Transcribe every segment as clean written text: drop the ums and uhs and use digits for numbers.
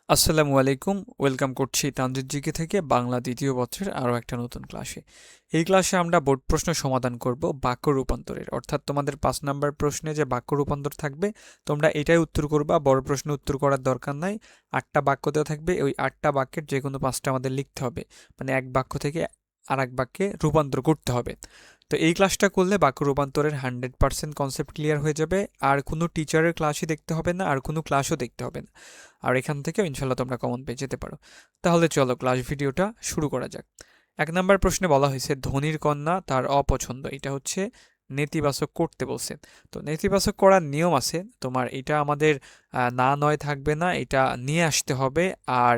আসসালামু আলাইকুম, ওয়েলকাম করছি তানজিদ জিকে থেকে বাংলা দ্বিতীয় বছরের আরও একটা নতুন ক্লাসে। এই ক্লাসে আমরা বোর্ড প্রশ্ন সমাধান করব বাক্য রূপান্তরের, অর্থাৎ তোমাদের 5 নাম্বার প্রশ্নে যে বাক্য রূপান্তর থাকবে তোমরা এটাই উত্তর করবা, বড় প্রশ্ন উত্তর করার দরকার নাই। 8টা বাক্য দেওয়া থাকবে, ওই 8টা বাক্যের যে কোনো 5টা আমাদের লিখতে হবে, মানে এক বাক্য থেকে আর এক বাক্যে রূপান্তর করতে হবে। তো এই ক্লাসটা করলে বাক্য রূপান্তরের 100% কনসেপ্ট ক্লিয়ার হয়ে যাবে, আর কোনো টিচারের ক্লাসই দেখতে হবে না, আর কোনো ক্লাসও দেখতে হবে না, আর এখান থেকে ইনশাল্লাহ তোমরা কমন পেয়ে যেতে পারো। তাহলে চলো ক্লাস ভিডিওটা শুরু করা যাক। 1 নাম্বার প্রশ্নে বলা হয়েছে ধনীর কন্যা তার অপছন্দ, এটা হচ্ছে নেতিবাচক করতে বলছে। তো নেতিবাচক করার নিয়ম আছে তোমার, এটা আমাদের না নয় থাকবে না, এটা নিয়ে আসতে হবে, আর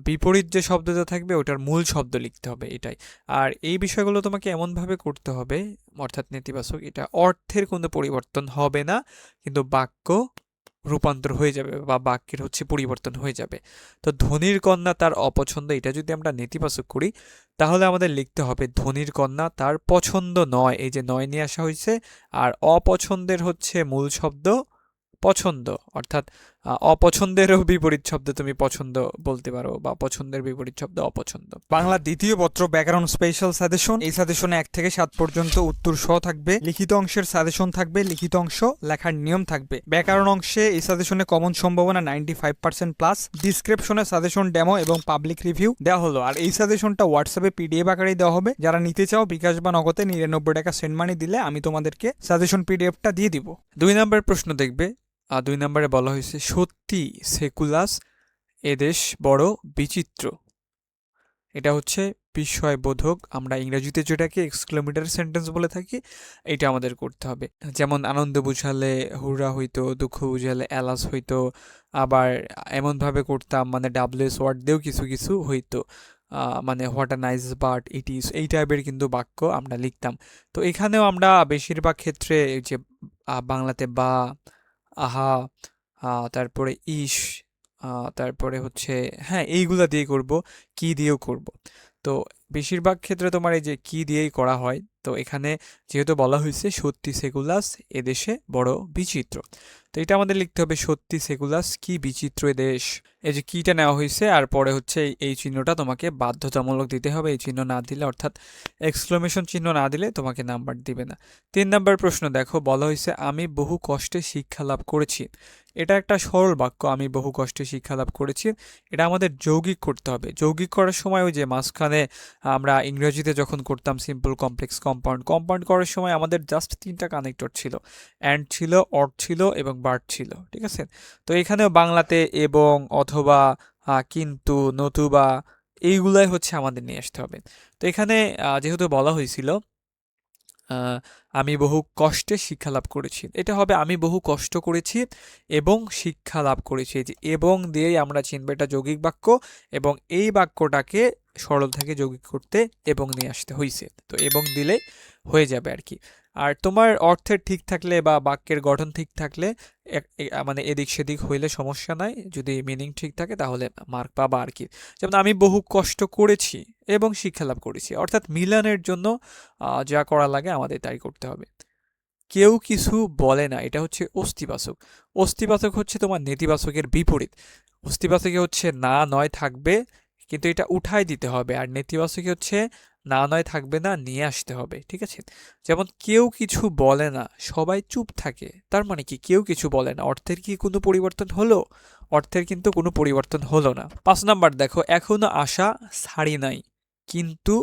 বিপরীত যে শব্দটা থাকবে ওটার মূল শব্দ লিখতে হবে, এটাই। আর এই বিষয়গুলো তোমাকে এমনভাবে করতে হবে, অর্থাৎ নেতিবাচক এটা অর্থের কোনো পরিবর্তন হবে না, কিন্তু বাক্য রূপান্তর হয়ে যাবে বা বাক্যের হচ্ছে পরিবর্তন হয়ে যাবে। তো ধনীর কন্যা তার অপছন্দ, এটা যদি আমরা নেতিবাচক করি তাহলে আমাদের লিখতে হবে ধনীর কন্যা তার পছন্দ নয়, এই যে নয় নিয়ে আসা হয়েছে, আর অপছন্দের হচ্ছে মূল শব্দ পছন্দ, অর্থাৎ অপছন্দেরও বিপরীত শব্দ তুমি পছন্দ বলতে পারো, বা পছন্দের বিপরীত শব্দ অপছন্দ। বাংলা দ্বিতীয় পত্র ব্যাকরণ স্পেশাল সাজেশন। এই সাজেশনে 1 থেকে 7 পর্যন্ত উত্তর সহ থাকবে, লিখিত অংশের সাজেশন থাকবে, লিখিত অংশ লেখার নিয়ম থাকবে। ব্যাকরণ অংশে এই সাজেশনে কমন সম্ভাবনা 95% প্লাস। ডিসক্রিপশনে সাজেশন ডেমো এবং পাবলিক রিভিউ দেওয়া হলো। আর এই সাজেশনটা হোয়াটসঅ্যাপে পিডিএফ আকারে দেওয়া হবে। যারা নিতে চাও বিকাশ বা নগদে 99 টাকা সেন্ড মানি দিলে আমি তোমাদেরকে সাজেশন পিডিএফটা দিয়ে দিব। 2 নাম্বার প্রশ্ন দেখবে, 2 নাম্বারে বলা হয়েছে সত্যি সেকুলাস এদেশ বড় বিচিত্র, এটা হচ্ছে বিস্ময়বোধক, আমরা ইংরেজিতে যেটাকে এক্সক্লেমেটর সেন্টেন্স বলে থাকি, এটা আমাদের করতে হবে। যেমন আনন্দ বুঝালে হুররা হইতো, দুঃখ বুঝালে এলাস হইতো, আবার এমনভাবে করতাম মানে ডাব্লিউএস ওয়ার্ড দিয়েও কিছু কিছু হইতো, মানে what a nice bird it is, এই টাইপের কিন্তু বাক্য আমরা লিখতাম। তো এখানেও আমরা বেশিরভাগ ক্ষেত্রে এই যে বাংলাতে বা, আহা, তারপরে ইস, তারপরে হচ্ছে হ্যাঁ এইগুলা দিয়ে করব, কি দিয়েও করব। তো বেশিরভাগ ক্ষেত্রে তোমার এই যে কি দিয়েই করা হয়। তো এখানে যেহেতু বলা হয়েছে সত্যি সেকুলাস এদেশে বড় বিচিত্র, তো এটা আমাদের লিখতে হবে সত্যি সেকুলাস কি বিচিত্র এদেশ। এই যে কিটা নেওয়া হয়েছে, আর পরে হচ্ছে এই চিহ্নটা তোমাকে বাধ্যতামূলক দিতে হবে, এই চিহ্ন না দিলে, অর্থাৎ এক্সক্লেমেশন চিহ্ন না দিলে তোমাকে নাম্বার দিবে না। 3 নাম্বার প্রশ্ন দেখো, বলা হয়েছে আমি বহু কষ্টে শিক্ষা লাভ করেছি, এটা একটা সরল বাক্য, আমি বহু কষ্টে শিক্ষা লাভ করেছি। এটা আমাদের যৌগিক করতে হবে। যৌগিক করার সময় ওই যে মাঝখানে আমরা ইংরেজিতে যখন করতাম সিম্পল কমপ্লেক্স কম্পাউন্ড, কম্পাউন্ড করার সময় আমাদের জাস্ট 3টা কানেক্টর ছিল, অ্যান্ড ছিল, অর ছিল এবং বার্ড ছিল, ঠিক আছে। তো এখানেও বাংলাতে এবং, অথবা, কিন্তু, নতুবা, এইগুলাই হচ্ছে আমাদের নিয়ে আসতে হবে। তো এখানে যেহেতু বলা হয়েছিল আহ, আমি বহু কষ্টে শিক্ষা লাভ করেছি, এটা হবে আমি বহু কষ্ট করেছি এবং শিক্ষা লাভ করেছি। এই যে এবং দিয়েই আমরা চিনব এটা যৌগিক বাক্য, এবং এই বাক্যটাকে সরল থেকে যৌগিক করতে এবং নিয়ে আসতে হয়েছে, তো এবং দিলে হয়ে যাবে আর কি। আর তোমার অর্থের ঠিক থাকলে বা বাক্যের গঠন ঠিক থাকলে মানে এদিক সেদিক হইলে সমস্যা নাই, যদি মিনিং ঠিক থাকে তাহলে মার্ক পাবা আর কি। যেমন আমি বহু কষ্ট করেছি এবং শিক্ষা লাভ করেছি, অর্থাৎ মিলানের জন্য যা করা লাগে আমাদের তাই করতে হবে। কেউ কিছু বলে না, এটা হচ্ছে অস্তিবাচক। অস্তিবাচক হচ্ছে তোমার নেতিবাচকের বিপরীত। অস্তিবাচকে হচ্ছে না নয় থাকবে, কিন্তু এটা উঠাই দিতে হবে, আর নেতিবাচকে হচ্ছে না নয় থাকবে না, নিয়ে আসতে হবে, ঠিক আছে। যেমন কেউ কিছু বলে না, সবাই চুপ থাকে, তার মানে কি কেউ কিছু বলে না, অর্থের কি কোনো পরিবর্তন হলো? অর্থের কিন্তু কোনো পরিবর্তন হলো না। 5 নাম্বার দেখো, এখনো আশা ছাড়ি নাই কিন্তু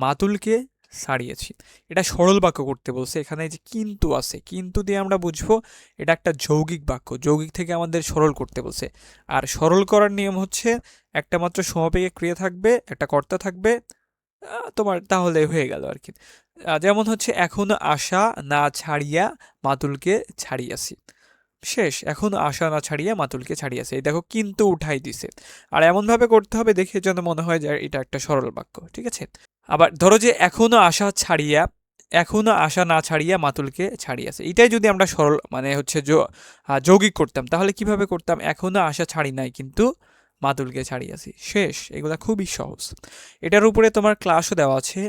মাতুলকে ছাড়িয়েছি, এটা সরল বাক্য করতে বলছে। এখানে যে কিন্তু আছে, কিন্তু দিয়ে আমরা বুঝবো এটা একটা যৌগিক বাক্য, যৌগিক থেকে আমাদের সরল করতে বলছে। আর সরল করার নিয়ম হচ্ছে একটা মাত্র সমাপিকে ক্রিয়া থাকবে, একটা কর্তা থাকবে, তোমার তাহলে হয়ে গেল আর কি। যেমন হচ্ছে এখনো আশা না ছাড়িয়া মাতুলকে ছাড়িয়াছি, শেষ, এখনো আশা না ছাড়িয়া মাতুলকে ছাড়িয়াছে, এই দেখো কিন্তু উঠাই দিছে। আর এমনভাবে করতে হবে দেখে যেন মনে হয় যে এটা একটা সরল বাক্য, ঠিক আছে। আবার ধরো যে এখনো আশা ছাড়িয়া, এখনো আশা না ছাড়িয়া মাতুলকে ছাড়িয়াছে, এটাই যদি আমরা সরল মানে হচ্ছে যৌগিক করতাম তাহলে কিভাবে করতাম, এখনো আশা ছাড়ি নাই কিন্তু মাতুলকে ছাড়িয়াছি, শেষ। এগুলা খুবই সহজ। এটার উপরে তোমার ক্লাসও দেওয়া আছে,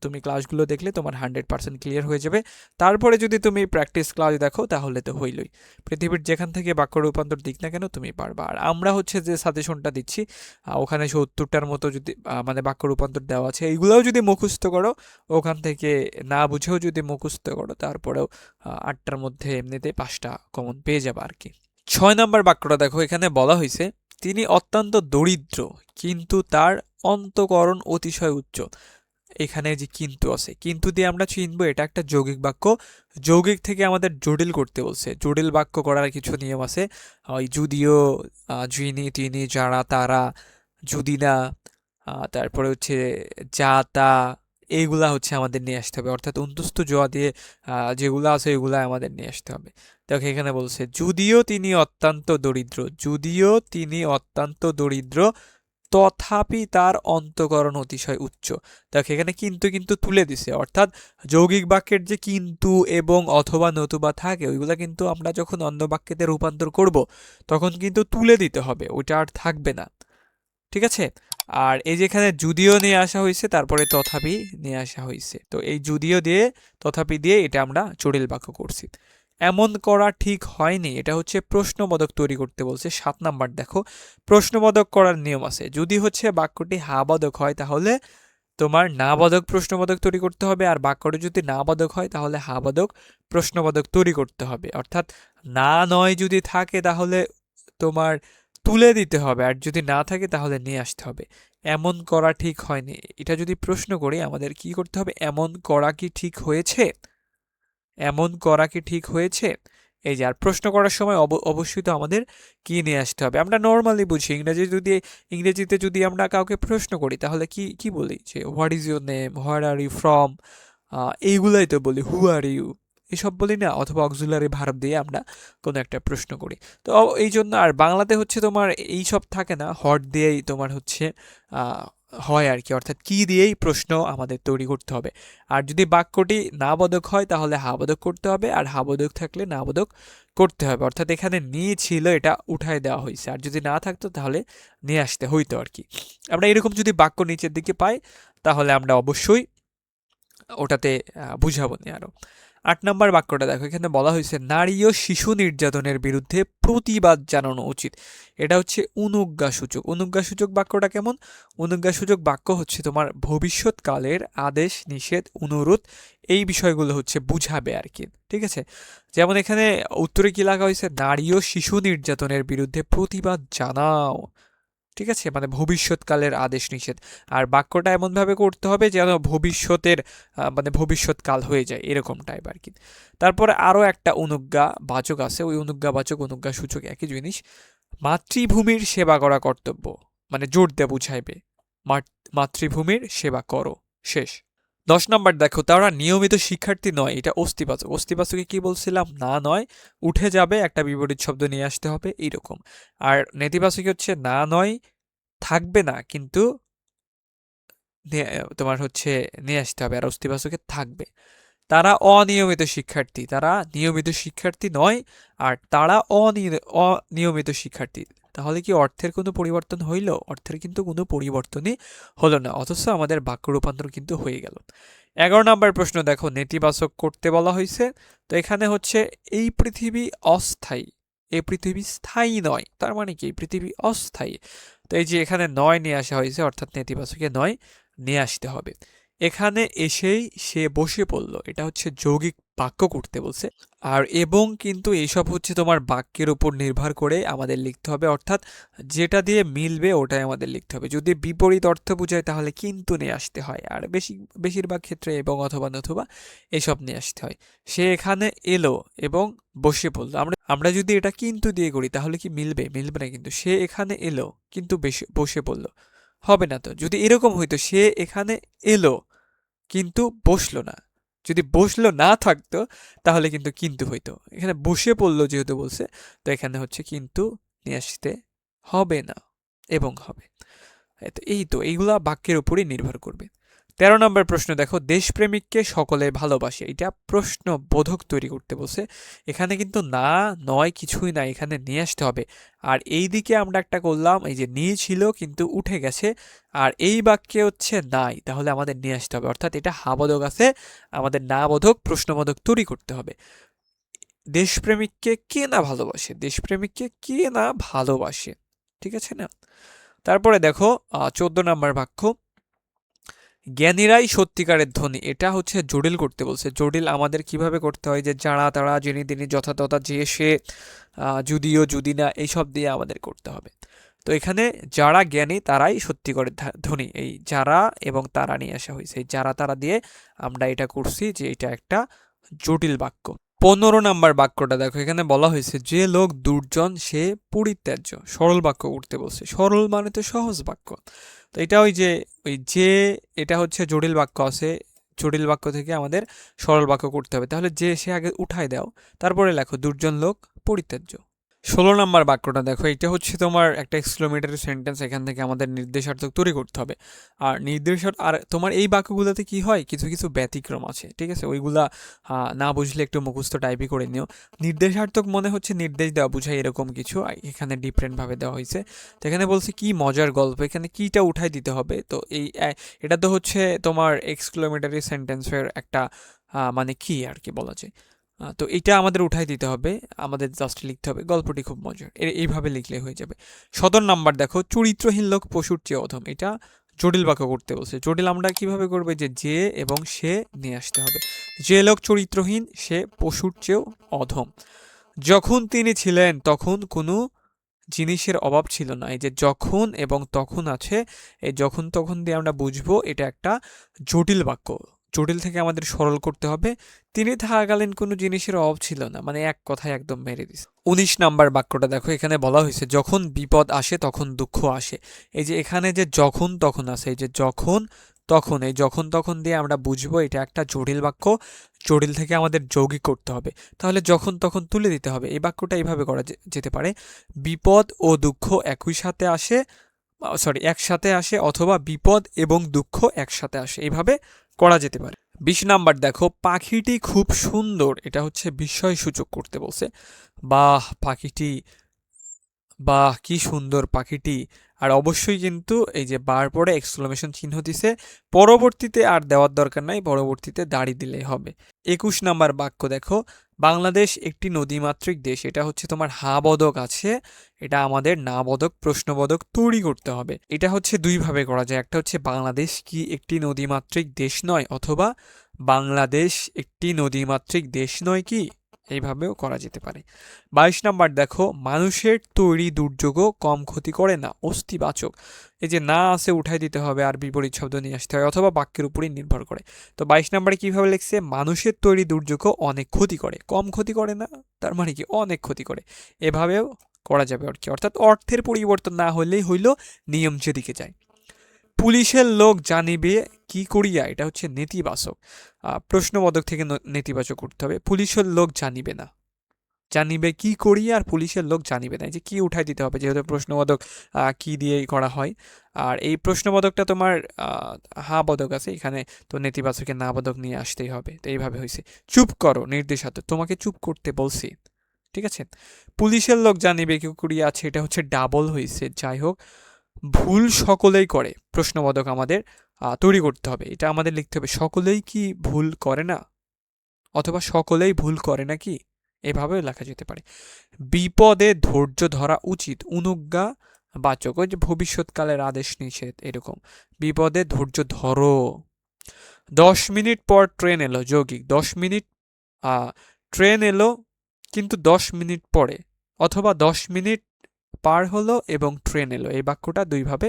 তুমি ক্লাসগুলো দেখলে তোমার 100% ক্লিয়ার হয়ে যাবে। তারপরে যদি তুমি প্র্যাকটিস ক্লাস দেখো তাহলে তো হইলই। পৃথিবীর যেখান থেকে বাক্য রূপান্তর দিক না কেন তুমি পারবা। আর আমরা হচ্ছে যে সাজেশনটা দিচ্ছি, ওখানে 70টার মতো যদি মানে বাক্য রূপান্তর দেওয়া আছে, এইগুলোও যদি মুখস্থ করো, ওখান থেকে না বুঝেও যদি মুখস্থ করো, তারপরেও 8টার মধ্যে এমনিতে 5টা কমন পেয়ে যাবে আর কি। 6 নম্বর বাক্যটা দেখো, এখানে বলা হয়েছে তিনি অত্যন্ত দরিদ্র কিন্তু তার অন্তঃকরণ অতিশয় উচ্চ। এখানে যে কিন্তু আছে, কিন্তু দিয়ে আমরা চিনবো এটা একটা যৌগিক বাক্য। যৌগিক থেকে আমাদের জটিল করতে বলছে, জটিল বাক্য করার কিছু নিয়ম আছে। ওই যদিও, যিনি, তিনি, যারা, তারা, যদি না, তারপরে হচ্ছে যা তা, এইগুলা হচ্ছে আমাদের নিয়ে আসতে হবে, অর্থাৎ অন্তস্থ জোয়া দিয়ে যেগুলো আছে এগুলা আমাদের নিয়ে আসতে হবে। দেখো এখানে বলছে যদিও তিনি অত্যন্ত দরিদ্র, যদিও তিনি অত্যন্ত দরিদ্র তথাপি তার অন্তঃকরণ অতিশয় উচ্চ। দেখো এখানে কিন্তু কিন্তু তুলে দিছে, অর্থাৎ যৌগিক বাক্যের যে কিন্তু এবং অথবা নতুবা থাকে, ওইগুলা কিন্তু আমরা যখন অন্য বাক্যেতে রূপান্তর করব তখন কিন্তু তুলে দিতে হবে, ওইটা আর থাকবে না। ঠিক আছে? আর এই যেখানে যদিও নিয়ে আসা হয়েছে, তারপরে তথাপি নিয়ে আসা হয়েছে, তো এই যদিও দিয়ে তথাপি দিয়ে এটা আমরা জটিল বাক্য করছি। এমন করা ঠিক হয়নি, এটা হচ্ছে প্রশ্নবোধক তৈরি করতে বলছে। 7 নাম্বার দেখো, প্রশ্নবোধক করার নিয়ম আছে। যদি হচ্ছে বাক্যটি হাবোধক হয় তাহলে তোমার নাবোধক প্রশ্নবোধক তৈরি করতে হবে, আর বাক্যটি যদি নাবোধক হয় তাহলে হাবোধক প্রশ্নবোধক তৈরি করতে হবে। অর্থাৎ না নয় যদি থাকে তাহলে তোমার তুলে দিতে হবে, আর যদি না থাকে তাহলে নিয়ে আসতে হবে। এমন করা ঠিক হয়নি, এটা যদি প্রশ্ন করি আমাদের কি করতে হবে, এমন করা কি ঠিক হয়েছে, এমন করা কি ঠিক হয়েছে। এই যে, আর প্রশ্ন করার সময় অবশ্যই তো আমাদের কি নিয়ে আসতে হবে। আমরা নর্মালি বুঝি, ইংরেজিতে যদি আমরা কাউকে প্রশ্ন করি তাহলে কি কি বলি, যে what is your name, where are you from, এইগুলাই তো বলি, হু আর ইউ, এসব বলি না, অথবা অক্সিলারি ভার্ব দিয়ে আমরা কোনো একটা প্রশ্ন করি। তো এই জন্য, আর বাংলাতে হচ্ছে তোমার এই সব থাকে না, হট দিয়েই তোমার হচ্ছে হয় আর কি, অর্থাৎ কি দিয়েই প্রশ্ন আমাদের তৈরি করতে হবে। আর যদি বাক্যটি নাবোধক হয় তাহলে হাবোধক করতে হবে, আর হাবোধক থাকলে নাবোধক করতে হবে। অর্থাৎ এখানে নিয়ে ছিল, এটা উঠায় দেওয়া হয়েছে, আর যদি না থাকতো তাহলে নিয়ে আসতে হইতো আর কি। আমরা এরকম যদি বাক্য নিচের দিকে পাই তাহলে আমরা অবশ্যই ওটাতে বুঝাবো নি আরো। 8 নম্বর বাক্যটা দেখো, এখানে বলা হয়েছে নারী ও শিশু নির্যাতনের বিরুদ্ধে প্রতিবাদ জানানো উচিত। এটা হচ্ছে অনুজ্ঞাসূচক। অনুজ্ঞাসূচক বাক্যটা কেমন? অনুজ্ঞাসূচক বাক্য হচ্ছে তোমার ভবিষ্যৎকালের আদেশ, নিষেধ, অনুরোধ, এই বিষয়গুলো হচ্ছে বুঝাবে আর কি। ঠিক আছে? যেমন এখানে উত্তরে কি লেখা হয়েছে, নারী ও শিশু নির্যাতনের বিরুদ্ধে প্রতিবাদ জানাও। ঠিক আছে? মানে ভবিষ্যৎকালের আদেশ নিষেধ। আর বাক্যটা এমনভাবে করতে হবে যেন ভবিষ্যতের মানে ভবিষ্যৎকাল হয়ে যায়, এরকম টাইপ আর কি। তারপরে আরও একটা অনুজ্ঞা বাচক আছে, ওই অনুজ্ঞা বাচক অনুজ্ঞা সূচক একই জিনিস। মাতৃভূমির সেবা করা কর্তব্য, মানে জোর দিয়ে বুঝাইবে, মাতৃভূমির সেবা করো, শেষ। 10 নম্বর দেখো, তারা নিয়মিত শিক্ষার্থী নয়, এটা অস্তিবাচক। অস্তিবাচকে কি বলছিলাম, না নয় উঠে যাবে, একটা বিপরীত শব্দ নিয়ে আসতে হবে, এইরকম। আর নেতিবাচক হচ্ছে না নয় থাকবে না, কিন্তু তোমার হচ্ছে নিয়ে আসতে হবে, আর অস্তিবাচকে থাকবে। তারা অনিয়মিত শিক্ষার্থী, তারা নিয়মিত শিক্ষার্থী নয়, আর তারা অনিয়মিত শিক্ষার্থী। তাহলে কি অর্থের কোনো পরিবর্তন হইল? অর্থের কিন্তু কোনো পরিবর্তনই হলো না, অথচ আমাদের বাক্য রূপান্তর কিন্তু হয়ে গেল। 11 নম্বর প্রশ্ন দেখো, নেতিবাচক করতে বলা হয়েছে। তো এখানে হচ্ছে এই পৃথিবী অস্থায়ী, এই পৃথিবী স্থায়ী নয়, তার মানে কি এই পৃথিবী অস্থায়ী। তো এই যে এখানে নয় নিয়ে আসা হয়েছে, অর্থাৎ নেতিবাচকে নয় নিয়ে আসতে হবে। এখানে এসেই সে বসে পড়ল, এটা হচ্ছে যৌগিক বাক্য করতে বলছে। আর এবং কিন্তু এইসব হচ্ছে তোমার বাক্যের উপর নির্ভর করে আমাদের লিখতে হবে, অর্থাৎ যেটা দিয়ে মিলবে ওটাই আমাদের লিখতে হবে। যদি বিপরীত অর্থ বোঝায় তাহলে কিন্তু নিয়ে আসতে হয়, আর বেশিরভাগ ক্ষেত্রে এবং অথবা নতুবা এসব নিয়ে আসতে হয়। সে এখানে এলো এবং বসে পড়লো, আমরা যদি এটা কিন্তু দিয়ে করি তাহলে কি মিলবে? মিলবে না। কিন্তু সে এখানে এলো কিন্তু বসে পড়লো, হবে না। তো যদি এরকম হইতো, সে এখানে এলো কিন্তু বসলো না, যদি বসলো না থাকতো তাহলে কিন্তু কিন্তু হইতো। এখানে বসে পড়লো যেহেতু বলছে, তো এখানে হচ্ছে কিন্তু নিয়ে আসতে হবে না, এবং হবে। তো এইগুলা বাক্যের উপরই নির্ভর করবে। 13 নম্বর প্রশ্ন দেখো, দেশপ্রেমিককে সকলে ভালোবাসে, এটা প্রশ্ন বোধক তৈরি করতে বলছে। এখানে কিন্তু না নয় কিছুই না, এখানে নিয়ে আসতে হবে। আর এই দিকে আমরা একটা করলাম, এই যে নিয়ে ছিল কিন্তু উঠে গেছে, আর এই বাক্যে হচ্ছে নাই, তাহলে আমাদের নিয়ে আসতে হবে, অর্থাৎ এটা হাবোধক আছে, আমাদের না বোধক প্রশ্নবোধক তৈরি করতে হবে। দেশপ্রেমিককে কে না ভালোবাসে, দেশপ্রেমিককে কে না ভালোবাসে, ঠিক আছে না। তারপরে দেখো 14 নম্বর বাক্য, জ্ঞানীরাই সত্যিকারের ধনী, এটা হচ্ছে জটিল করতে বলছে। জটিল আমাদের কিভাবে করতে হয়, যে যারা তারা যিনি তিনি যথাতথা যে সে যদিও যদি না এইসব দিয়ে আমাদের করতে হবে। তো এখানে যারা জ্ঞানী তারাই সত্যিকারের ধনী, এই যারা এবং তারা নিয়ে আসা হয়েছে, এই যারা তারা দিয়ে আমরা এটা করছি যে এটা একটা জটিল বাক্য। 15 নাম্বার বাক্যটা দেখো, এখানে বলা হয়েছে যে লোক দুর্জন সে পরিত্যাজ্য, সরল বাক্য করতে বলছে। সরল মানে তো সহজ বাক্য, তো এটা ওই যে এটা হচ্ছে জটিল বাক্য আছে, জটিল বাক্য থেকে আমাদের সরল বাক্য করতে হবে। তাহলে যে সে আগে উঠায় দাও, তারপরে লেখো দুর্জন লোক পরিত্যাজ্য। 16 নাম্বার বাক্যটা দেখো, এটা হচ্ছে তোমার একটা এক্সক্লেমেটরি সেন্টেন্স, এখান থেকে আমাদের নির্দেশার্থক তৈরি করতে হবে। আর আর তোমার এই বাক্যগুলোতে কি হয়, কিছু কিছু ব্যতিক্রম আছে, ঠিক আছে, ওইগুলা না বুঝলে একটু মুখস্থ টাইপই করে নিও। নির্দেশার্থক মনে হচ্ছে নির্দেশ দেওয়া বুঝায় এরকম কিছু, এখানে ডিফারেন্টভাবে দেওয়া হয়েছে। তো এখানে বলছে কি মজার গল্প, এখানে কিটা উঠাই দিতে হবে। তো এটা তো হচ্ছে তোমার এক্সক্লেমেটরি সেন্টেন্সের একটা মানে কি আর কি বলা যায়। তো এটা আমাদের উঠাই দিতে হবে, আমাদের জাস্ট লিখতে হবে গল্পটি খুব মজার, এইভাবে লিখলে হয়ে যাবে। 17 নাম্বার দেখো, চরিত্রহীন লোক পশুর চেয়ে অধম, এটা জটিল বাক্য করতে বলছে। জটিল আমরা কিভাবে করবে, যে এবং সে নিয়ে আসতে হবে। যে লোক চরিত্রহীন সে পশুর চেয়েও অধম। যখন তিনি ছিলেন তখন কোনো জিনিসের অভাব ছিল না, এই যে যখন এবং তখন আছে, এই যখন তখন দিয়ে আমরা বুঝবো এটা একটা জটিল বাক্য। জটিল থেকে আমাদের সরল করতে হবে। তিনি থাকাকালীন কোনো জিনিসের অভাব ছিল না, মানে এক কথায় একদম মেরে দিস। 19 নাম্বার বাক্যটা দেখো, এখানে বলা হয়েছে যখন বিপদ আসে তখন দুঃখ আসে। এই যে এখানে যে যখন তখন আছে, এই যে যখন তখন, এই যখন তখন দিয়ে আমরা বুঝবো এটা একটা জটিল বাক্য। জটিল থেকে আমাদের যৌগিক করতে হবে, তাহলে যখন তখন তুলে দিতে হবে। এই বাক্যটা এইভাবে করা যেতে পারে, বিপদ ও দুঃখ একই সাথে আসে, একসাথে আসে, অথবা বিপদ এবং দুঃখ একসাথে আসে, এইভাবে করা যেতে পারে। 20 নাম্বার দেখো, পাখিটি খুব সুন্দর, এটা হচ্ছে বিস্ময় সূচক করতে বলছে। বাহ পাখিটি, বাহ কি সুন্দর পাখিটি। আর অবশ্যই কিন্তু এই যে বার পরে এক্সক্লেমেশন চিহ্ন দিছে, পরবর্তীতে আর দেওয়ার দরকার নাই, পরবর্তীতে দাড়ি দিলেই হবে। 21 নাম্বার বাক্য দেখো, বাংলাদেশ একটি নদীমাতৃক দেশ, এটা হচ্ছে তোমার হা বোধক আছে, এটা আমাদের না বোধক প্রশ্নবোধক তৈরি করতে হবে। এটা হচ্ছে দুইভাবে করা যায়, একটা হচ্ছে বাংলাদেশ কি একটি নদীমাতৃক দেশ নয়, অথবা বাংলাদেশ একটি নদীমাতৃক দেশ নয় কি, এইভাবেও করা যেতে পারে। 22 নাম্বার দেখো, মানুষের তৈরি দুর্যোগও কম ক্ষতি করে না, অস্তিবাচক। এই যে না আছে উঠাই দিতে হবে, আর বিপরীত শব্দ নিয়ে আসতে হয়, অথবা বাক্যের উপরই নির্ভর করে। তো 22 নাম্বারে কিভাবে লিখছে, মানুষের তৈরি দুর্যোগও অনেক ক্ষতি করে, কম ক্ষতি করে না, তার মানে কি অনেক ক্ষতি করে, এভাবেও করা যাবে আর কি। অর্থাৎ অর্থের পরিবর্তন না হলেই হইল, নিয়ম যেদিকে যায়। পুলিশের লোক জানিবে কি করিয়া, এটা হচ্ছে নেতিবাচক, প্রশ্নবোধক থেকে নেতিবাচক করতে হবে। পুলিশের লোক জানিবে না, জানিবে কি করিয়া, আর পুলিশের লোক জানিবে না, এই যে কি উঠাই দিতে হবে, যেহেতু প্রশ্নবোধক কি দিয়েই করা হয়। আর এই প্রশ্নবোধকটা তোমার হা বোধক আছে এখানে, তো নেতিবাচকে না বোধক নিয়ে আসতেই হবে, তো এইভাবে হয়েছে। চুপ করো নির্দেশাত্মক, তোমাকে চুপ করতে বলছি, ঠিক আছে। পুলিশের লোক জানিবে কি করিয়া আছে, এটা হচ্ছে ডাবল হয়েছে, যাই হোক। ভুল সকলেই করে, প্রশ্নবোধক আমাদের তৈরি করতে হবে, এটা আমাদের লিখতে হবে সকলেই কি ভুল করে না, অথবা সকলেই ভুল করে না কি, এভাবেও লেখা যেতে পারে। বিপদে ধৈর্য ধরা উচিত, অনুজ্ঞা বাচক, ওই যে ভবিষ্যৎকালের আদেশ নিষেধ এরকম। বিপদে ধৈর্য ধরো। 10 মিনিট পর ট্রেন এলো, যৌগিক। 10 মিনিট ট্রেন এলো কিন্তু 10 মিনিট পরে, অথবা 10 মিনিট পার হলো এবং ট্রেন এলো, এই বাক্যটা দুইভাবে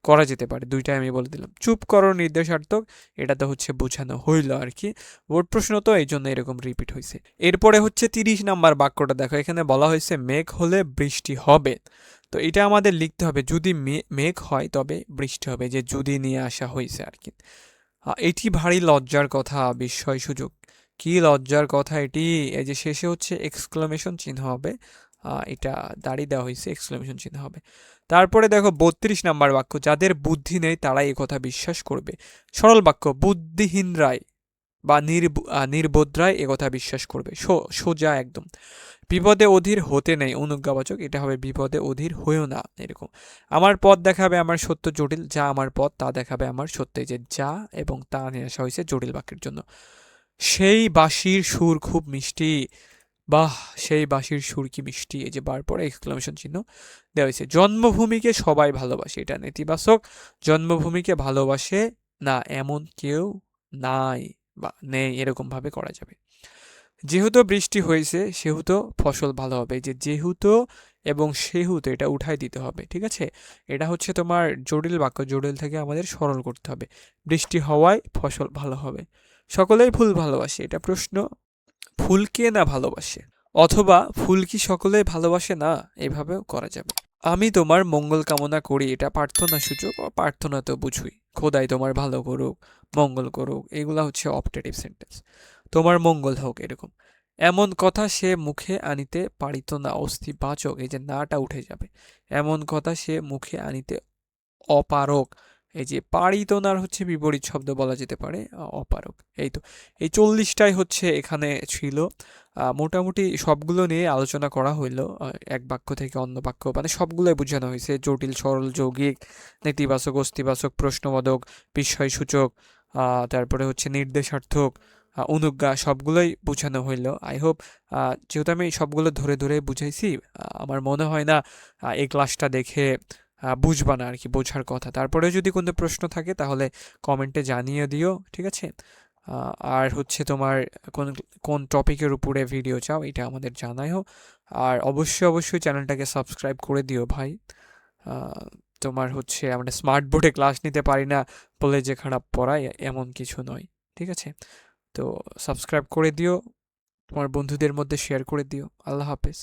করা যেতে পারে, দুইটাই আমি বলে দিলাম। চুপ করো নির্দেশার্থক, এটা তো হচ্ছে বোঝানো হইল আর কি, বোর্ড প্রশ্ন তো এই জন্য এরকম রিপিট হয়েছে। এরপরে হচ্ছে 30 নাম্বার বাক্যটা দেখো, এখানে বলা হয়েছে মেঘ হলে বৃষ্টি হবে। তো এটা আমাদের লিখতে হবে, যদি মেঘ হয় তবে বৃষ্টি হবে, যে যদি নিয়ে আসা হয়েছে আর কি। এটি ভারী লজ্জার কথা, বিস্ময় সুযোগ, কি লজ্জার কথা এটি, এই যে শেষে হচ্ছে এক্সক্লামেশন চিহ্ন হবে, এটা দাঁড়িয়ে দেওয়া হয়েছে, এক্সক্লামেশন চিহ্ন হবে। তারপরে দেখো 32 নাম্বার বাক্য, যাদের বুদ্ধি নেই তারাই এ কথা বিশ্বাস করবে। সরল বাক্য, বুদ্ধিহীনরাই বা নির্বোধরাই এ কথা বিশ্বাস করবে, সোজা একদম। বিপদে অধীর হতে নেই, অনুজ্ঞাবাচক, এটা হবে বিপদে অধীর হইও না, এরকম। আমার পথ দেখাবে আমার সত্য জটিল, যা আমার পথ তা দেখাবে আমার সত্য, এই যে যা এবং তা নিয়ে আসা হয়েছে জটিল বাক্যের জন্য। সেই বাঁশির সুর খুব মিষ্টি, বাহ সেই বাঁশির সুর কি মিষ্টি, এই যে বার পরে এক্সক্লামেশন চিহ্ন দেওয়া হয়েছে। জন্মভূমিকে সবাই ভালোবাসে, এটা নেতিবাচক, জন্মভূমিকে ভালোবাসে না এমন কেউ নাই বা নেই, এরকম ভাবে করা যাবে। যেহেতু বৃষ্টি হয়েছে সেহেতু ফসল ভালো হবে, এই যে যেহেতু এবং সেহেতু এটা উঠাই দিতে হবে, ঠিক আছে। এটা হচ্ছে তোমার জটিল বাক্য, জটিল থেকে আমাদের সরল করতে হবে। বৃষ্টি হওয়ায় ফসল ভালো হবে। সকলেই ফুল ভালোবাসে, এটা প্রশ্ন, ফুল কে না ভালোবাসে, অথবা ফুল কি সকলে ভালোবাসে না, এভাবেও করা যাবে। আমি তোমার মঙ্গল কামনা করি, এটা প্রার্থনা সূচক, প্রার্থনা তো বুঝুই, খোদাই তোমার ভালো করুক, মঙ্গল করুক, এগুলা হচ্ছে অপটেটিভ সেন্টেন্স, তোমার মঙ্গল হোক, এরকম। এমন কথা সে মুখে আনিতে পারিত না, অস্তিবাচক, এই যে নাটা উঠে যাবে। এমন কথা সে মুখে আনিতে অপারক, এই যে পারিত নার হচ্ছে বিপরীত শব্দ বলা যেতে পারে, অপারক। এই তো, এই 40টাই হচ্ছে এখানে ছিল। মোটামুটি সবগুলো নিয়ে আলোচনা করা হইলো, এক বাক্য থেকে অন্য বাক্য, মানে সবগুলোই বোঝানো হয়েছে, জটিল, সরল, যৌগিক, নেতিবাচক, অস্তিবাচক, প্রশ্নবোধক, বিস্ময়সূচক, তারপরে হচ্ছে নির্দেশার্থক, অনুজ্ঞা, সবগুলোই বোঝানো হইলো। আই হোপ যেহেতু আমি সবগুলো ধরে ধরে বুঝাইছি, আমার মনে হয় না এই ক্লাসটা দেখে বুঝবা না আর কি, বোঝার কথা। তারপরে যদি কোনো প্রশ্ন থাকে তাহলে কমেন্টে জানিয়ে দিও, ঠিক আছে। আর হচ্ছে তোমার কোন কোন টপিকের উপরে ভিডিও চাও এটা আমাদের জানাইও। আর অবশ্যই অবশ্যই চ্যানেলটাকে সাবস্ক্রাইব করে দিও ভাই। আহ, তোমার হচ্ছে আমরা স্মার্ট বোর্ডে ক্লাস নিতে পারি না বলে যে খারাপ পড়াই, এমন কিছু নয়, ঠিক আছে। তো সাবস্ক্রাইব করে দিও, তোমার বন্ধুদের মধ্যে শেয়ার করে দিও। আল্লাহ হাফেজ।